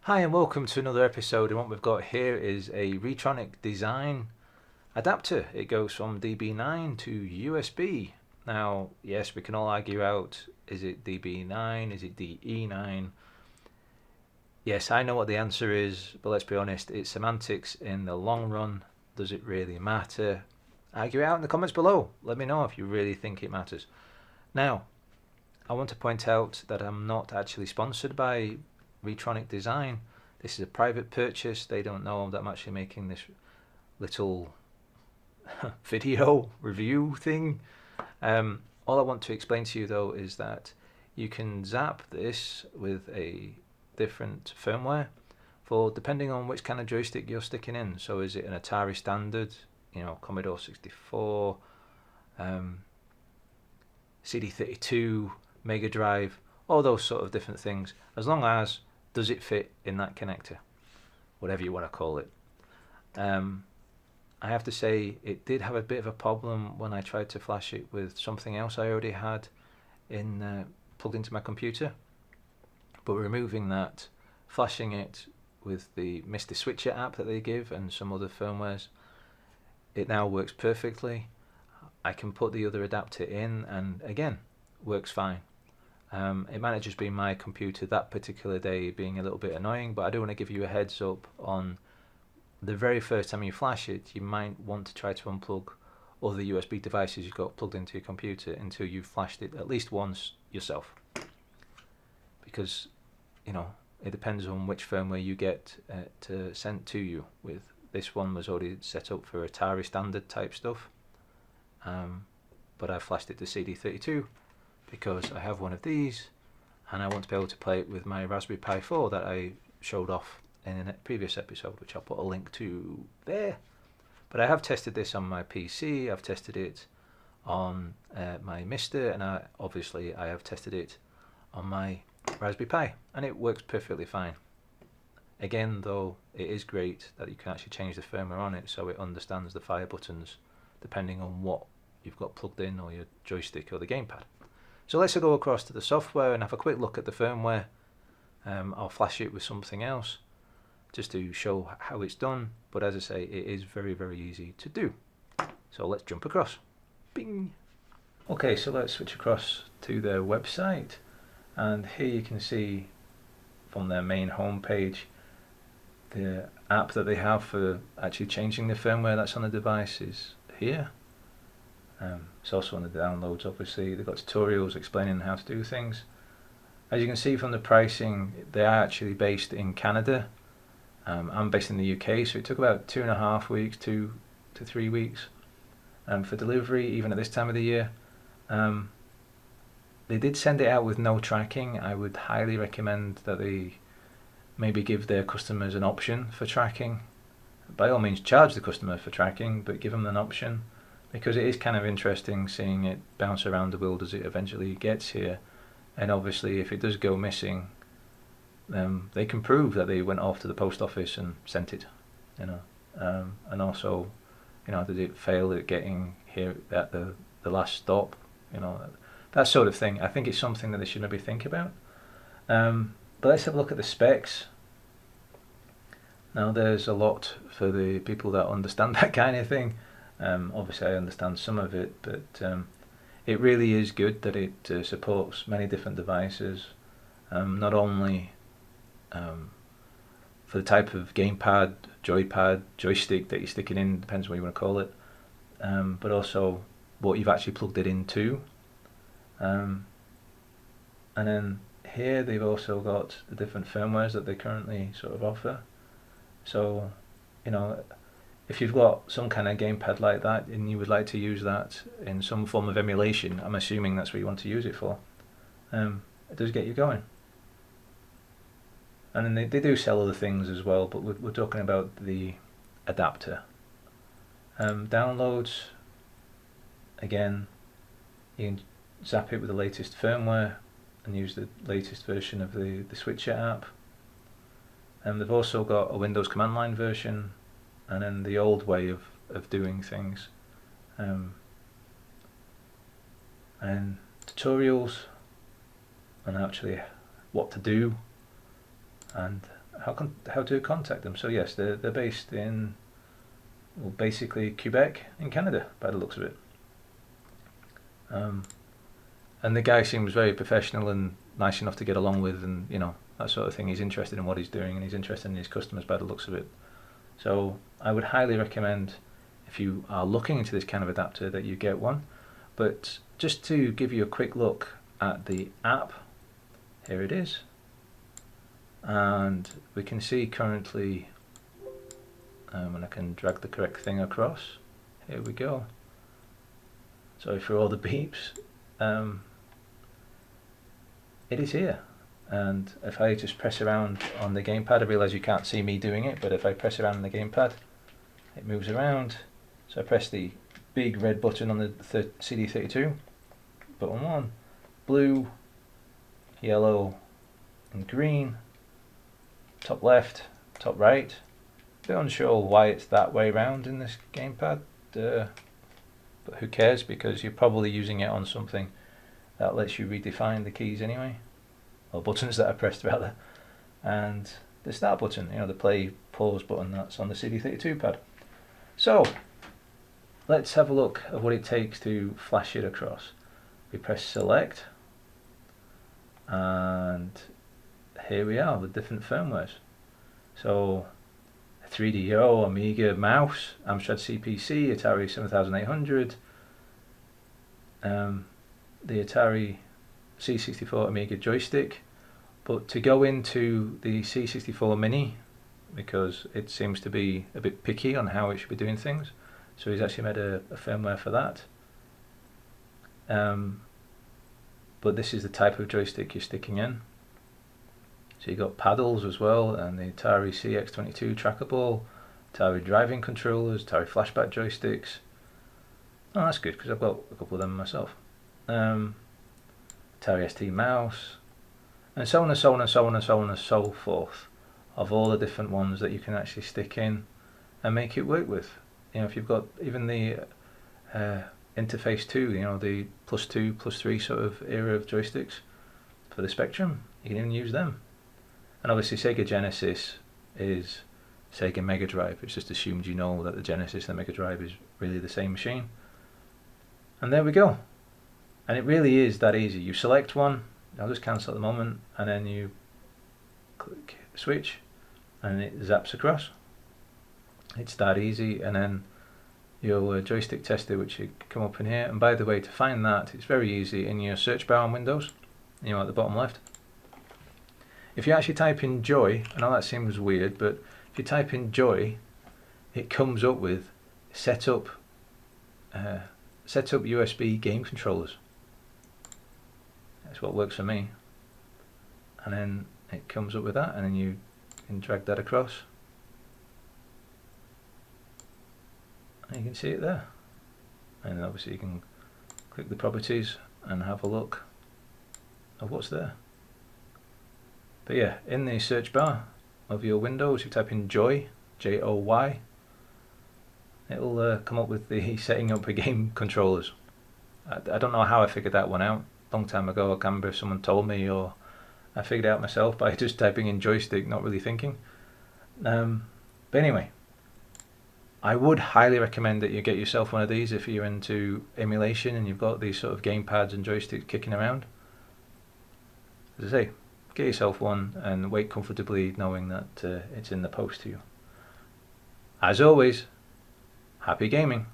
Hi and welcome to another episode, and what we've got here is a Retronic Design adapter. It goes from DB9 to USB. Now, yes, we can all argue out, is it DB9, is it DE9? Yes, I know what the answer is, but let's be honest, it's semantics in the long run. Does it really matter? Argue it out in the comments below. Let me know if you really think it matters. Now, I want to point out that I'm not actually sponsored by Retronic Design. This is a private purchase. They don't know that I'm actually making this little video review thing. All I want to explain to you though is that you can zap this with a different firmware for depending on which kind of joystick you're sticking in. So is it an Atari standard, Commodore 64, CD32, Mega Drive, all those sort of different things, as long as does it fit in that connector, whatever you want to call it. I have to say it did have a bit of a problem when I tried to flash it with something else I already had in plugged into my computer, but removing that, flashing it with the Mr. Switcher app that they give and some other firmwares, it now works perfectly. I can put the other adapter in and again works fine. It might have just been my computer that particular day being a little bit annoying, but I do want to give you a heads up on the very first time you flash it, you might want to try to unplug all the USB devices you've got plugged into your computer until you've flashed it at least once yourself. Because, it depends on which firmware you get sent to you with. This one was already set up for Atari standard type stuff, but I flashed it to CD32 because I have one of these and I want to be able to play it with my Raspberry Pi 4 that I showed off in a previous episode, which I'll put a link to there. But I have tested this on my PC, I've tested it on my Mister, and I have tested it on my Raspberry Pi, and it works perfectly fine. Again though, it is great that you can actually change the firmware on it so it understands the fire buttons depending on what you've got plugged in, or your joystick or the gamepad. So let's go across to the software and have a quick look at the firmware. I'll flash it with something else just to show how it's done, but as I say, it is very, very easy to do. So let's jump across. Bing! Okay, so let's switch across to their website, and here you can see from their main home page the app that they have for actually changing the firmware that's on the device is here. It's also on the downloads, obviously. They've got tutorials explaining how to do things. As you can see from the pricing, they are actually based in Canada. I'm based in the UK, so it took about 2.5 weeks, 2 to 3 weeks for delivery, even at this time of the year. They did send it out with no tracking. I would highly recommend that they maybe give their customers an option for tracking. By all means, charge the customer for tracking, but give them an option, because it is kind of interesting seeing it bounce around the world as it eventually gets here. And obviously if it does go missing, they can prove that they went off to the post office and sent it, and also, did it fail at getting here at the last stop, that sort of thing. I think it's something that they should maybe think about. But let's have a look at the specs. Now there's a lot for the people that understand that kind of thing. Obviously I understand some of it, but it really is good that it supports many different devices, not only for the type of gamepad, joypad, joystick that you're sticking in, depends what you want to call it, but also what you've actually plugged it into. And then here they've also got the different firmwares that they currently sort of offer. So, if you've got some kind of gamepad like that and you would like to use that in some form of emulation, I'm assuming that's what you want to use it for, it does get you going. And then they do sell other things as well, but we're talking about the adapter. Downloads, again, you can zap it with the latest firmware and use the latest version of the Switcher app. They've also got a Windows command line version, and then the old way of doing things, and tutorials and actually what to do, and how to contact them. So yes, they're based in, well, basically Quebec in Canada by the looks of it. And the guy seems very professional and nice enough to get along with, and you know, that sort of thing. He's interested in what he's doing and he's interested in his customers by the looks of it. So I would highly recommend, if you are looking into this kind of adapter, that you get one. But just to give you a quick look at the app, here it is. And we can see currently, and I can drag the correct thing across. Here we go. Sorry for all the beeps. It is here. And if I just press around on the gamepad, I realise you can't see me doing it, but if I press around on the gamepad, it moves around. So I press the big red button on the CD32, button 1, blue, yellow and green, top left, top right. A bit unsure why it's that way round in this gamepad, but who cares, because you're probably using it on something that lets you redefine the keys anyway, or buttons that are pressed rather. And the start button, you know, the play pause button, that's on the CD32 pad. So let's have a look at what it takes to flash it across. We press select, and here we are with different firmwares. So 3DO, Amiga mouse, Amstrad CPC, Atari 7800, the Atari C64 Amiga joystick. But to go into the C64 Mini, because it seems to be a bit picky on how it should be doing things, so he's actually made a firmware for that. But this is the type of joystick you're sticking in. So you've got paddles as well, and the Atari CX22 trackable, Atari driving controllers, Atari flashback joysticks. Oh, that's good, because I've got a couple of them myself. Atari ST mouse, and so on and so on and so on and so on and so forth, of all the different ones that you can actually stick in and make it work with. You know, if you've got even the interface 2, you know, the +2, +3 sort of era of joysticks for the Spectrum, you can even use them. And obviously Sega Genesis is Sega Mega Drive. It's just assumed you know that the Genesis and the Mega Drive is really the same machine. And there we go. And it really is that easy. You select one, I'll just cancel at the moment, and then you click switch and it zaps across. It's that easy. And then your joystick tester, which you come up in here, and by the way, to find that, it's very easy in your search bar on Windows, you know, at the bottom left. If you actually type in joy, I know that seems weird, but if you type in joy, it comes up with set up USB game controllers. That's what works for me. And then it comes up with that, and then you can drag that across. And you can see it there. And then obviously you can click the properties and have a look of what's there. But yeah, in the search bar of your Windows, you type in joy, J-O-Y, it'll come up with the setting up a game controllers. I don't know how I figured that one out. Long time ago, I can't remember if someone told me, or I figured it out myself by just typing in joystick, not really thinking. But anyway, I would highly recommend that you get yourself one of these if you're into emulation and you've got these sort of gamepads and joysticks kicking around. As I say, get yourself one and wait comfortably knowing that it's in the post to you. As always, happy gaming.